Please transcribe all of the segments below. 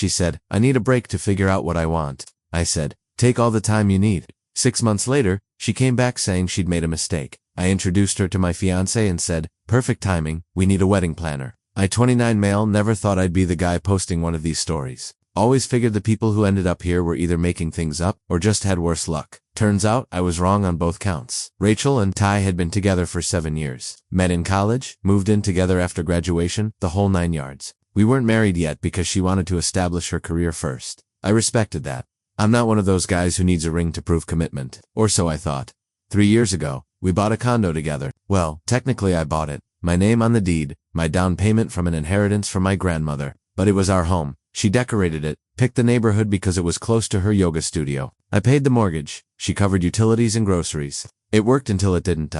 She said, I need a break to figure out what I want. I said, take all the time you need. 6 months later, she came back saying she'd made a mistake. I introduced her to my fiancé and said, perfect timing, we need a wedding planner. I 29 male never thought I'd be the guy posting one of these stories. Always figured the people who ended up here were either making things up or just had worse luck. Turns out I was wrong on both counts. Rachel and Ty had been together for 7 years. Met in college, moved in together after graduation, the whole 9 yards. We weren't married yet because she wanted to establish her career first. I respected that. I'm not one of those guys who needs a ring to prove commitment. Or so I thought. 3 years ago, we bought a condo together. Well, technically I bought it. My name on the deed, my down payment from an inheritance from my grandmother. But it was our home. She decorated it, picked the neighborhood because it was close to her yoga studio. I paid the mortgage. She covered utilities and groceries. It worked until it didn't.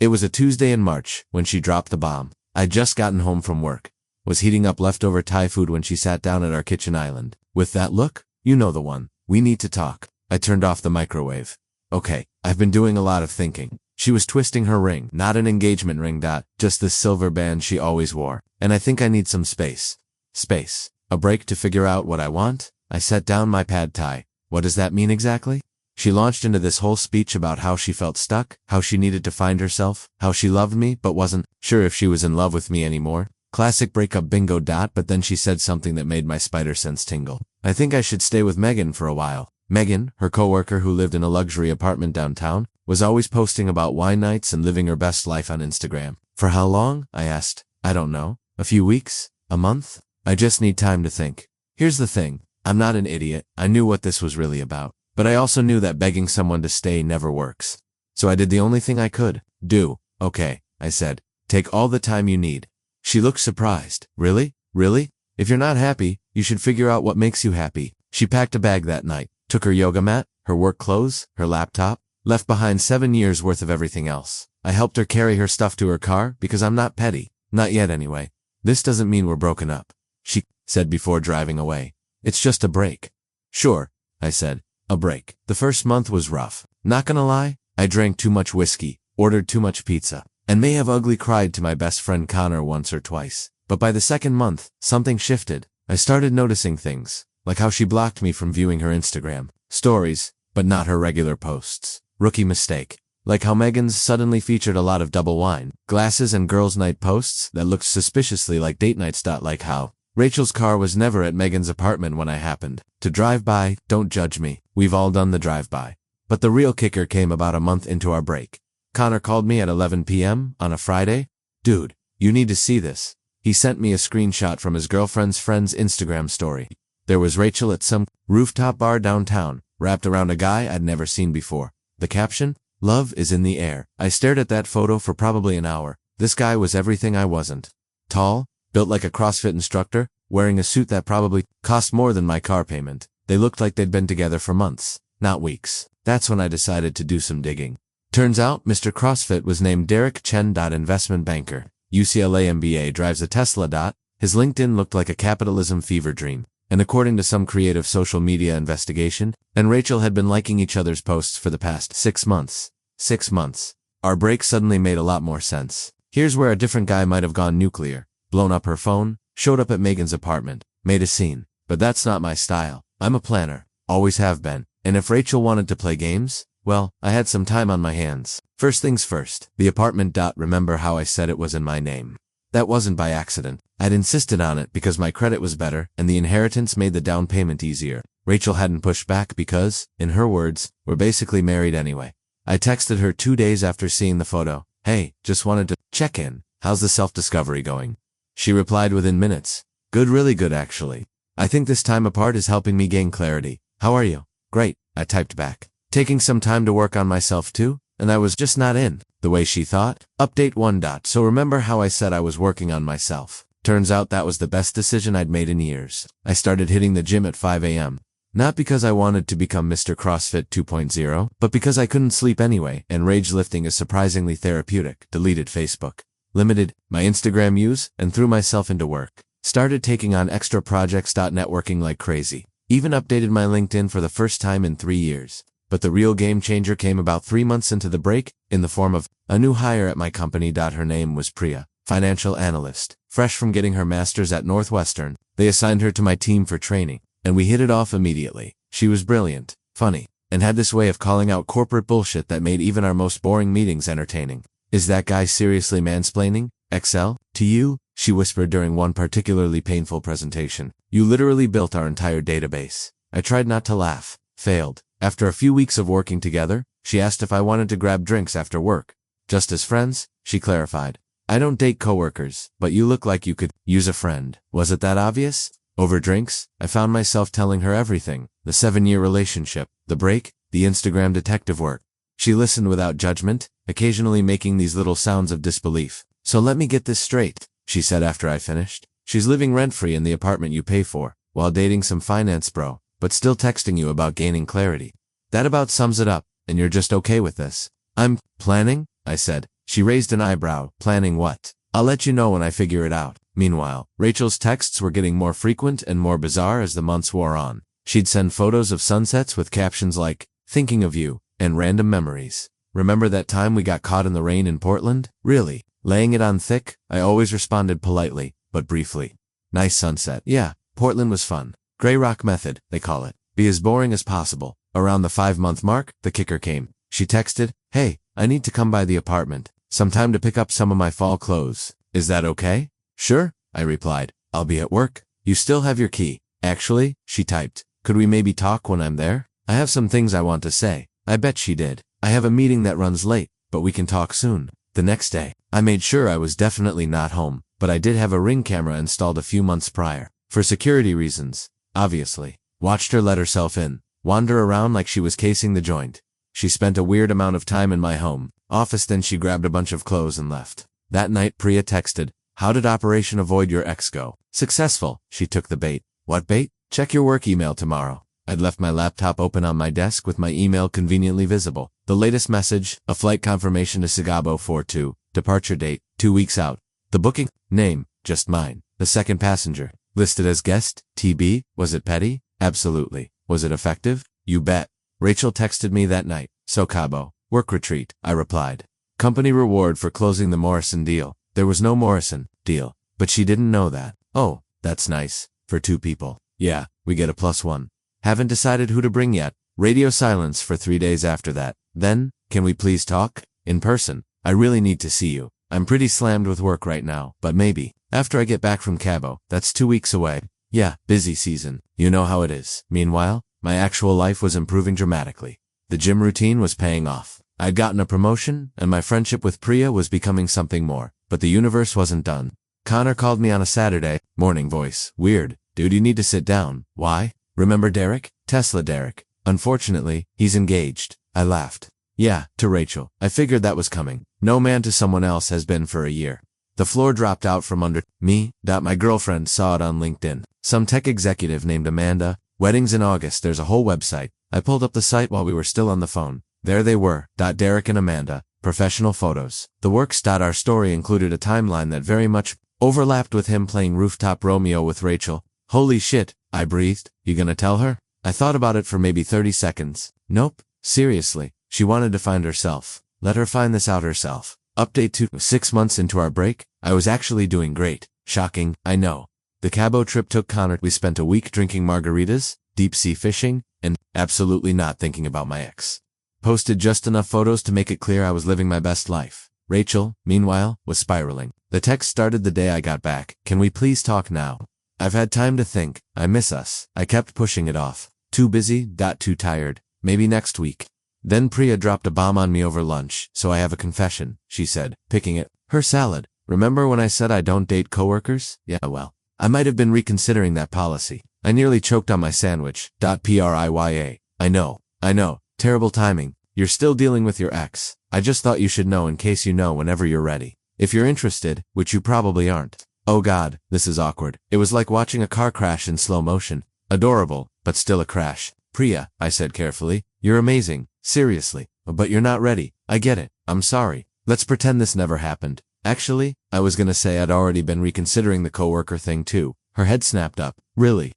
It was a Tuesday in March when she dropped the bomb. I'd just gotten home from work. Was heating up leftover Thai food when she sat down at our kitchen island. With that look, you know the one. We need to talk. I turned off the microwave. Okay, I've been doing a lot of thinking. She was twisting her ring, not an engagement ring. Just this silver band she always wore. And I think I need some space. Space. A break to figure out what I want? I set down my pad thai. What does that mean exactly? She launched into this whole speech about how she felt stuck, how she needed to find herself, how she loved me but wasn't sure if she was in love with me anymore. Classic breakup bingo. But then she said something that made my spider sense tingle. I think I should stay with Megan for a while. Megan, her coworker who lived in a luxury apartment downtown, was always posting about wine nights and living her best life on Instagram. For how long? I asked. I don't know. A few weeks? A month? I just need time to think. Here's the thing. I'm not an idiot. I knew what this was really about. But I also knew that begging someone to stay never works. So I did the only thing I could do. Okay, I said. Take all the time you need. She looked surprised. Really? Really? If you're not happy, you should figure out what makes you happy. She packed a bag that night, took her yoga mat, her work clothes, her laptop, left behind 7 years worth of everything else. I helped her carry her stuff to her car because I'm not petty. Not yet anyway. This doesn't mean we're broken up. She said before driving away. It's just a break. Sure, I said. A break. The first month was rough. Not gonna lie, I drank too much whiskey, ordered too much pizza, and may have ugly cried to my best friend Connor once or twice. But by the second month, something shifted. I started noticing things, like how she blocked me from viewing her Instagram stories, but not her regular posts. Rookie mistake. Like how Megan's suddenly featured a lot of double wine, glasses and girls' night posts that looked suspiciously like date nights. Like how Rachel's car was never at Megan's apartment when I happened to drive by. Don't judge me. We've all done the drive-by. But the real kicker came about a month into our break. Connor called me at 11 p.m. on a Friday. Dude, you need to see this. He sent me a screenshot from his girlfriend's friend's Instagram story. There was Rachel at some rooftop bar downtown, wrapped around a guy I'd never seen before. The caption? Love is in the air. I stared at that photo for probably an hour. This guy was everything I wasn't. Tall, built like a CrossFit instructor, wearing a suit that probably cost more than my car payment. They looked like they'd been together for months, not weeks. That's when I decided to do some digging. Turns out Mr. CrossFit was named Derek Chen. Investment banker. UCLA MBA, drives a Tesla. His LinkedIn looked like a capitalism fever dream. And according to some creative social media investigation, and Rachel had been liking each other's posts for the past 6 months. 6 months. Our break suddenly made a lot more sense. Here's where a different guy might have gone nuclear, blown up her phone, showed up at Megan's apartment, made a scene. But that's not my style. I'm a planner. Always have been. And if Rachel wanted to play games, well, I had some time on my hands. First things first, the apartment. Remember how I said it was in my name? That wasn't by accident. I'd insisted on it because my credit was better and the inheritance made the down payment easier. Rachel hadn't pushed back because, in her words, we're basically married anyway. I texted her 2 days after seeing the photo. Hey, just wanted to check in. How's the self-discovery going? She replied within minutes. Good, really good actually. I think this time apart is helping me gain clarity. How are you? Great, I typed back. Taking some time to work on myself too, and I was just not in the way she thought. Update 1. So remember how I said I was working on myself? Turns out that was the best decision I'd made in years. I started hitting the gym at 5 a.m. Not because I wanted to become Mr. CrossFit 2.0, but because I couldn't sleep anyway, and rage lifting is surprisingly therapeutic. Deleted Facebook. Limited my Instagram use, and threw myself into work. Started taking on extra projects. Networking like crazy. Even updated my LinkedIn for the first time in 3 years. But the real game changer came about 3 months into the break, in the form of a new hire at my company. Her name was Priya. financial analyst. Fresh from getting her master's at Northwestern, they assigned her to my team for training, and we hit it off immediately. She was brilliant, funny, and had this way of calling out corporate bullshit that made even our most boring meetings entertaining. Is that guy seriously mansplaining Excel to you? She whispered during one particularly painful presentation. You literally built our entire database. I tried not to laugh. Failed. After a few weeks of working together, she asked if I wanted to grab drinks after work. Just as friends, she clarified. I don't date coworkers, but you look like you could use a friend. Was it that obvious? Over drinks, I found myself telling her everything. The 7-year relationship, the break, the Instagram detective work. She listened without judgment, occasionally making these little sounds of disbelief. So let me get this straight, she said after I finished. She's living rent-free in the apartment you pay for, while dating some finance bro, but still texting you about gaining clarity. That about sums it up, and you're just okay with this. I'm planning, I said. She raised an eyebrow. Planning what? I'll let you know when I figure it out. Meanwhile, Rachel's texts were getting more frequent and more bizarre as the months wore on. She'd send photos of sunsets with captions like, thinking of you, and random memories. Remember that time we got caught in the rain in Portland? Really? Laying it on thick? I always responded politely, but briefly. Nice sunset. Yeah, Portland was fun. Grey rock method, they call it. Be as boring as possible. Around the 5-month mark, the kicker came. She texted, hey, I need to come by the apartment. Sometime to pick up some of my fall clothes. Is that okay? Sure, I replied. I'll be at work. You still have your key. Actually, she typed, could we maybe talk when I'm there? I have some things I want to say. I bet she did. I have a meeting that runs late, but we can talk soon. The next day, I made sure I was definitely not home, but I did have a Ring camera installed a few months prior. For security reasons, obviously. Watched her let herself in, wander around like she was casing the joint. She spent a weird amount of time in my home office, then she grabbed a bunch of clothes and left. That night Priya texted, how did Operation Avoid Your Ex go? Successful. She took the bait. What bait? Check your work email tomorrow. I'd left my laptop open on my desk with my email conveniently visible. The latest message, a flight confirmation to Sagabo 42, departure date, 2 weeks out. The booking, name, just mine. The second passenger, listed as guest, TB, was it petty? Absolutely. Was it effective? You bet. Rachel texted me that night. So Cabo, work retreat, I replied. Company reward for closing the Morrison deal. There was no Morrison deal, but she didn't know that. Oh, that's nice. For 2 people. Yeah, we get a +1. Haven't decided who to bring yet. Radio silence for 3 days after that. Then, can we please talk? In person. I really need to see you. I'm pretty slammed with work right now, but maybe. After I get back from Cabo, that's 2 weeks away. Yeah, busy season. You know how it is. Meanwhile, my actual life was improving dramatically. The gym routine was paying off. I'd gotten a promotion, and my friendship with Priya was becoming something more. But the universe wasn't done. Connor called me on a Saturday morning. Voice. Weird. Dude, you need to sit down. Why? Remember Derek? Tesla Derek. Unfortunately, he's engaged. I laughed. Yeah, to Rachel. I figured that was coming. No man to someone else has been for a year. The floor dropped out from under me. My girlfriend saw it on LinkedIn. Some tech executive named Amanda. Weddings in August. There's a whole website. I pulled up the site while we were still on the phone. There they were. Derek and Amanda. Professional photos. The works. Our story included a timeline that very much overlapped with him playing Rooftop Romeo with Rachel. Holy shit, I breathed. You gonna tell her? I thought about it for maybe 30 seconds. Nope. Seriously. She wanted to find herself. Let her find this out herself. Update 2. 6 months into our break, I was actually doing great. Shocking, I know. The Cabo trip took Connor. We spent a week drinking margaritas, deep sea fishing, and absolutely not thinking about my ex. Posted just enough photos to make it clear I was living my best life. Rachel, meanwhile, was spiraling. The text started the day I got back. Can we please talk now? I've had time to think. I miss us. I kept pushing it off. Too busy, too tired. Maybe next week. Then Priya dropped a bomb on me over lunch, so I have a confession, she said, picking at her salad. Remember when I said I don't date coworkers? Yeah, well, I might have been reconsidering that policy. I nearly choked on my sandwich. Priya. I know. Terrible timing. You're still dealing with your ex. I just thought you should know in case you know whenever you're ready. If you're interested, which you probably aren't. Oh God, this is awkward. It was like watching a car crash in slow motion. Adorable, but still a crash. Priya, I said carefully, you're amazing. Seriously. But you're not ready. I get it. I'm sorry. Let's pretend this never happened. Actually, I was gonna say I'd already been reconsidering the coworker thing too. Her head snapped up. Really?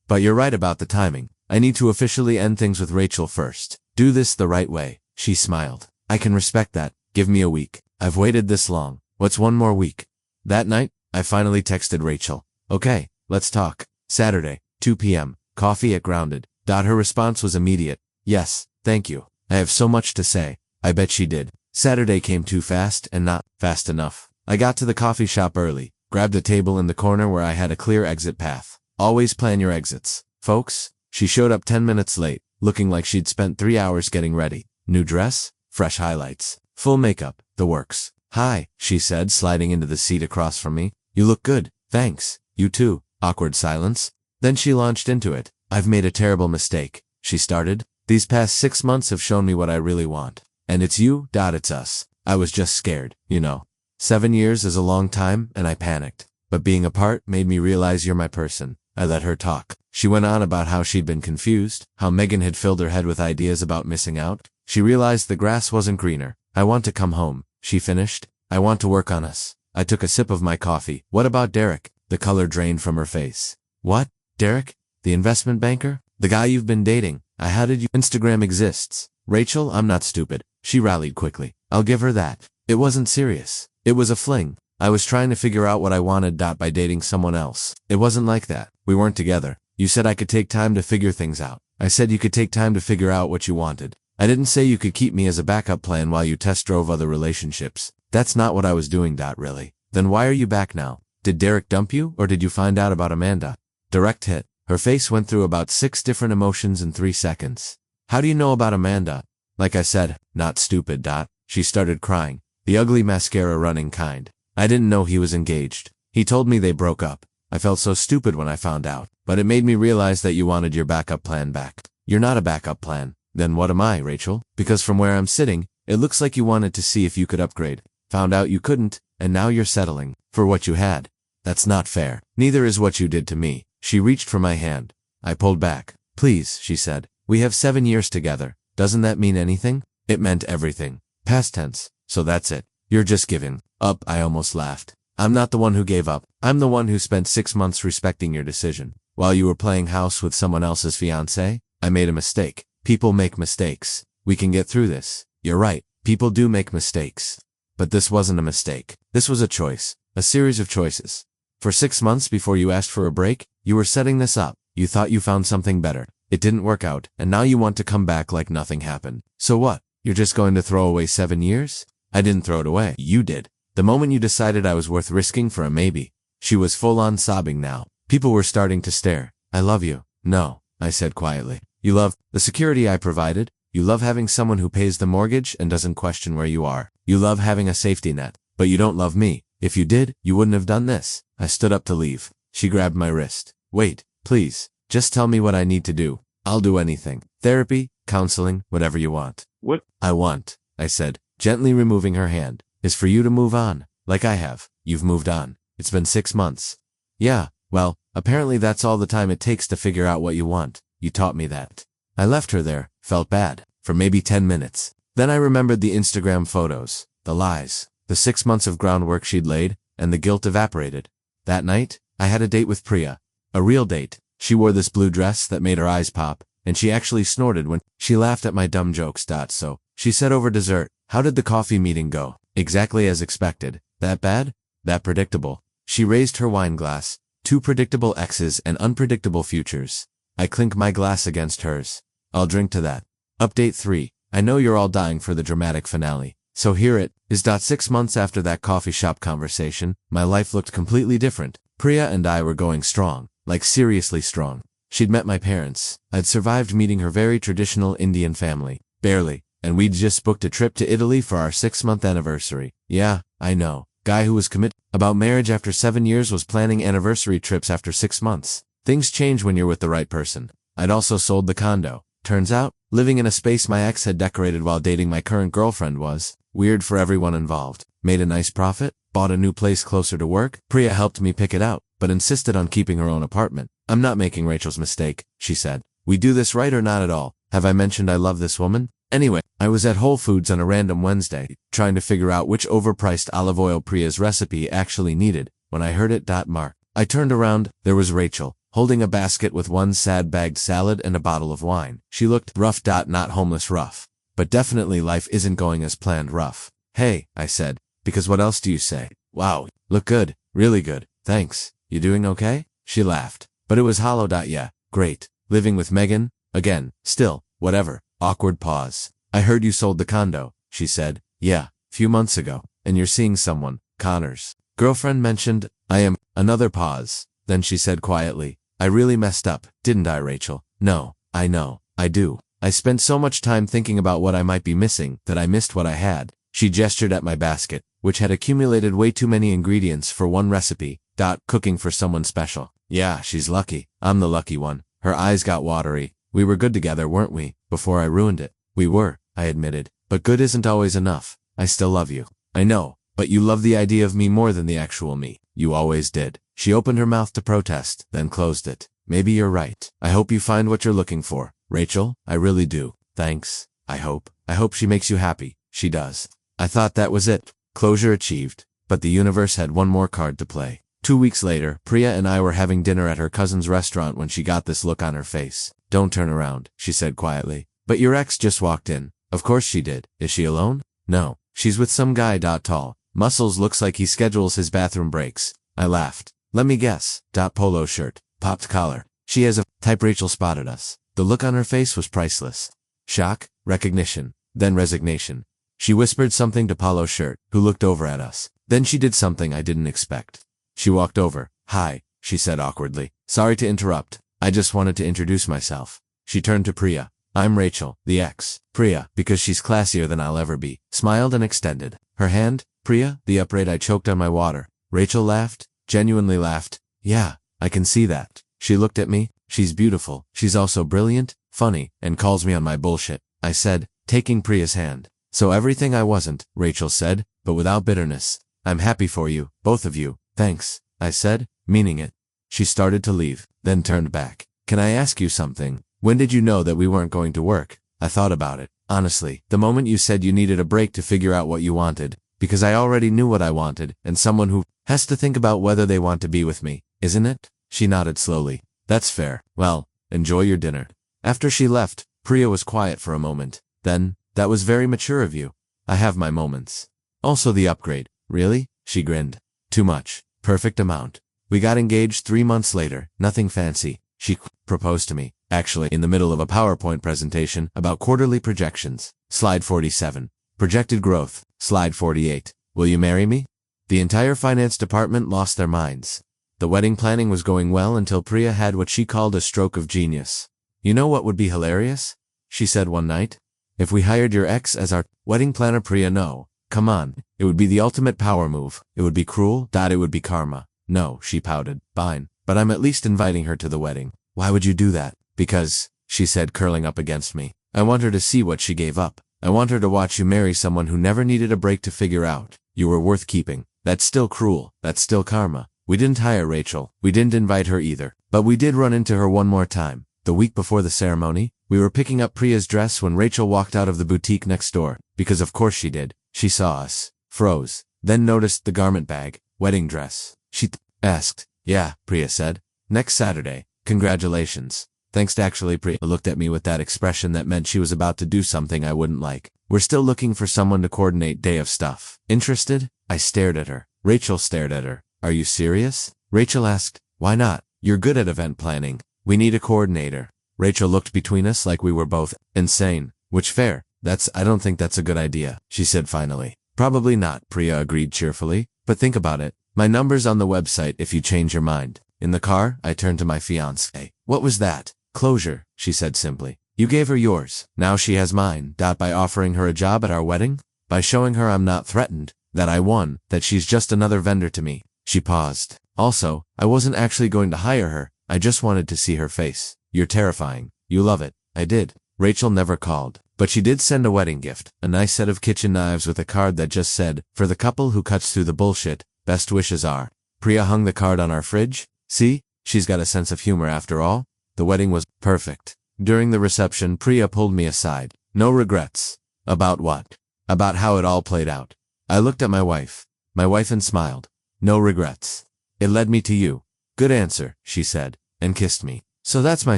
But you're right about the timing. I need to officially end things with Rachel first. Do this the right way. She smiled. I can respect that. Give me a week. I've waited this long. What's one more week? That night, I finally texted Rachel. Okay, let's talk. Saturday, 2 p.m. Coffee at Grounded. Her response was immediate. Yes, thank you. I have so much to say. I bet she did. Saturday came too fast and not fast enough. I got to the coffee shop early, grabbed a table in the corner where I had a clear exit path. Always plan your exits, folks. She showed up 10 minutes late, looking like she'd spent 3 hours getting ready. New dress, fresh highlights, full makeup, the works. Hi, she said, sliding into the seat across from me. You look good, thanks. You too. Awkward silence. Then she launched into it. I've made a terrible mistake, she started. These past 6 months have shown me what I really want. And it's you, it's us. I was just scared, you know. 7 years is a long time, and I panicked. But being apart made me realize you're my person. I let her talk. She went on about how she'd been confused, how Megan had filled her head with ideas about missing out. She realized the grass wasn't greener. I want to come home, she finished. I want to work on us. I took a sip of my coffee. What about Derek? The color drained from her face. What? Derek? The investment banker? The guy you've been dating? How did you— Instagram exists. Rachel, I'm not stupid. She rallied quickly. I'll give her that. It wasn't serious. It was a fling. I was trying to figure out what I wanted. By dating someone else. It wasn't like that. We weren't together. You said I could take time to figure things out. I said you could take time to figure out what you wanted. I didn't say you could keep me as a backup plan while you test drove other relationships. That's not what I was doing. Really. Then why are you back now? Did Derek dump you, or did you find out about Amanda? Direct hit. Her face went through about 6 different emotions in 3 seconds. How do you know about Amanda? Like I said, not stupid. She started crying. The ugly mascara running kind. I didn't know he was engaged. He told me they broke up. I felt so stupid when I found out, but it made me realize that you wanted your backup plan back. You're not a backup plan. Then what am I, Rachel? Because from where I'm sitting, it looks like you wanted to see if you could upgrade. Found out you couldn't, and now you're settling for what you had. That's not fair. Neither is what you did to me. She reached for my hand. I pulled back. Please, she said. We have 7 years together. Doesn't that mean anything? It meant everything. Past tense. So that's it. You're just giving up. I almost laughed. I'm not the one who gave up. I'm the one who spent 6 months respecting your decision. While you were playing house with someone else's fiancé, I made a mistake. People make mistakes. We can get through this. You're right. People do make mistakes. But this wasn't a mistake. This was a choice. A series of choices. For 6 months before you asked for a break, you were setting this up. You thought you found something better. It didn't work out, and now you want to come back like nothing happened. So what? You're just going to throw away 7 years? I didn't throw it away. You did. The moment you decided I was worth risking for a maybe. She was full-on sobbing now. People were starting to stare. I love you. No, I said quietly. You love the security I provided. You love having someone who pays the mortgage and doesn't question where you are. You love having a safety net. But you don't love me. If you did, you wouldn't have done this. I stood up to leave. She grabbed my wrist. Wait, please. Just tell me what I need to do. I'll do anything. Therapy, counseling, whatever you want. What I want, I said, gently removing her hand, is for you to move on. Like I have. You've moved on. It's been 6 months. Yeah, well, apparently that's all the time it takes to figure out what you want. You taught me that. I left her there, felt bad, for maybe 10 minutes. Then I remembered the Instagram photos, the lies, the 6 months of groundwork she'd laid, and the guilt evaporated. That night, I had a date with Priya. A real date. She wore this blue dress that made her eyes pop, and she actually snorted when she laughed at my dumb jokes. So, she said over dessert, how did the coffee meeting go? Exactly as expected. That bad? That predictable. She raised her wine glass. 2 predictable exes and unpredictable futures. I clink my glass against hers. I'll drink to that. Update 3. I know you're all dying for the dramatic finale. So here it is. 6 months after that coffee shop conversation, my life looked completely different. Priya and I were going strong. Like seriously strong. She'd met my parents. I'd survived meeting her very traditional Indian family. Barely. And we'd just booked a trip to Italy for our 6-month anniversary. Yeah, I know. Guy who was committed about marriage after 7 years was planning anniversary trips after 6 months. Things change when you're with the right person. I'd also sold the condo. Turns out, living in a space my ex had decorated while dating my current girlfriend was weird for everyone involved. Made a nice profit, bought a new place closer to work. Priya helped me pick it out, but insisted on keeping her own apartment. I'm not making Rachel's mistake, she said. We do this right or not at all. Have I mentioned I love this woman? Anyway, I was at Whole Foods on a random Wednesday, trying to figure out which overpriced olive oil Priya's recipe actually needed, when I heard it. Mark. I turned around. There was Rachel, holding a basket with 1 sad bagged salad and a bottle of wine. She looked rough. Not homeless rough. But definitely life isn't going as planned rough. Hey, I said, because what else do you say? Wow, look good, really good, thanks. You doing okay? She laughed. But it was hollow. Yeah, great. Living with Megan? Again, still, whatever. Awkward pause. I heard you sold the condo, she said. Yeah, few months ago. And you're seeing someone, Connor's girlfriend mentioned. I am. Another pause. Then she said quietly, I really messed up, didn't I, Rachel? No, I know, I do. I spent so much time thinking about what I might be missing that I missed what I had. She gestured at my basket, which had accumulated way too many ingredients for one recipe. Cooking for someone special. Yeah, she's lucky. I'm the lucky one. Her eyes got watery. We were good together, weren't we? Before I ruined it. We were, I admitted. But good isn't always enough. I still love you. I know, but you love the idea of me more than the actual me. You always did. She opened her mouth to protest, then closed it. Maybe you're right. I hope you find what you're looking for, Rachel. I really do. Thanks. I hope she makes you happy. She does. I thought that was it. Closure achieved. But the universe had one more card to play. 2 weeks later, Priya and I were having dinner at her cousin's restaurant when she got this look on her face. Don't turn around, she said quietly. But your ex just walked in. Of course she did. Is she alone? No. She's with some guy. Tall. Muscles, looks like he schedules his bathroom breaks. I laughed. Let me guess. Polo shirt. Popped collar. She has a type. Rachel spotted us. The look on her face was priceless. Shock, recognition, then resignation. She whispered something to Polo shirt, who looked over at us. Then she did something I didn't expect. She walked over. Hi, she said awkwardly. Sorry to interrupt. I just wanted to introduce myself. She turned to Priya. I'm Rachel, the ex. Priya, because she's classier than I'll ever be, smiled and extended her hand. Priya, the upbraid. I choked on my water. Rachel laughed, genuinely laughed. Yeah, I can see that. She looked at me. She's beautiful. She's also brilliant, funny, and calls me on my bullshit, I said, taking Priya's hand. So everything I wasn't, Rachel said, but without bitterness. I'm happy for you, both of you. Thanks, I said, meaning it. She started to leave, then turned back. Can I ask you something? When did you know that we weren't going to work? I thought about it. Honestly, the moment you said you needed a break to figure out what you wanted, because I already knew what I wanted, and someone who has to think about whether they want to be with me, isn't it? She nodded slowly. That's fair. Well, enjoy your dinner. After she left, Priya was quiet for a moment. Then, that was very mature of you. I have my moments. Also the upgrade. Really? She grinned. Too much. Perfect amount. We got engaged 3 months later. Nothing fancy. She proposed to me, actually in the middle of a PowerPoint presentation about quarterly projections. Slide 47. Projected growth. Slide 48. Will you marry me? The entire finance department lost their minds. The wedding planning was going well until Priya had what she called a stroke of genius. You know what would be hilarious? She said one night. If we hired your ex as our wedding planner. Priya, no. Come on. It would be the ultimate power move. It would be cruel. It would be karma. No, she pouted. Fine. But I'm at least inviting her to the wedding. Why would you do that? Because, she said, curling up against me. I want her to see what she gave up. I want her to watch you marry someone who never needed a break to figure out you were worth keeping. That's still cruel. That's still karma. We didn't hire Rachel. We didn't invite her either. But we did run into her one more time. The week before the ceremony, we were picking up Priya's dress when Rachel walked out of the boutique next door. Because of course she did. She saw us. Froze. Then noticed the garment bag. Wedding dress. She asked. Yeah, Priya said. Next Saturday. Congratulations. Thanks. Actually, Priya looked at me with that expression that meant she was about to do something I wouldn't like. We're still looking for someone to coordinate day of stuff. Interested? I stared at her. Rachel stared at her. Are you serious? Rachel asked. Why not? You're good at event planning. We need a coordinator. Rachel looked between us like we were both insane. Which fair. I don't think that's a good idea, she said finally. Probably not, Priya agreed cheerfully. But think about it. My number's on the website if you change your mind. In the car, I turned to my fiancée. What was that? Closure, she said simply. You gave her yours. Now she has mine. By offering her a job at our wedding? By showing her I'm not threatened. That I won. That she's just another vendor to me. She paused. Also, I wasn't actually going to hire her. I just wanted to see her face. You're terrifying. You love it. I did. Rachel never called. But she did send a wedding gift. A nice set of kitchen knives with a card that just said, for the couple who cuts through the bullshit, best wishes are. Priya hung the card on our fridge. See? She's got a sense of humor after all. The wedding was perfect. During the reception, Priya pulled me aside. No regrets. About what? About how it all played out. I looked at my wife and smiled. No regrets. It led me to you. Good answer, she said, and kissed me. So that's my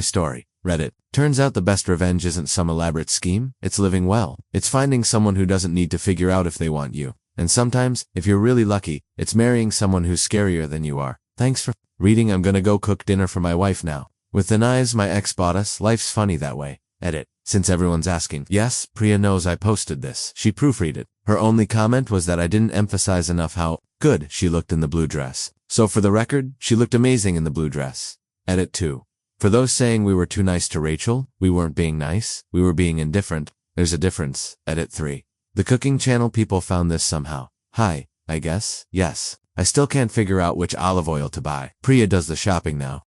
story. Reddit. Turns out the best revenge isn't some elaborate scheme. It's living well. It's finding someone who doesn't need to figure out if they want you. And sometimes, if you're really lucky, it's marrying someone who's scarier than you are. Thanks for reading. I'm gonna go cook dinner for my wife now. With the knives my ex bought us, life's funny that way. Edit. Since everyone's asking. Yes, Priya knows I posted this. She proofread it. Her only comment was that I didn't emphasize enough how good she looked in the blue dress. So for the record, she looked amazing in the blue dress. Edit 2. For those saying we were too nice to Rachel, we weren't being nice, we were being indifferent. There's a difference. Edit 3. The cooking channel people found this somehow. Hi, I guess. Yes. I still can't figure out which olive oil to buy. Priya does the shopping now.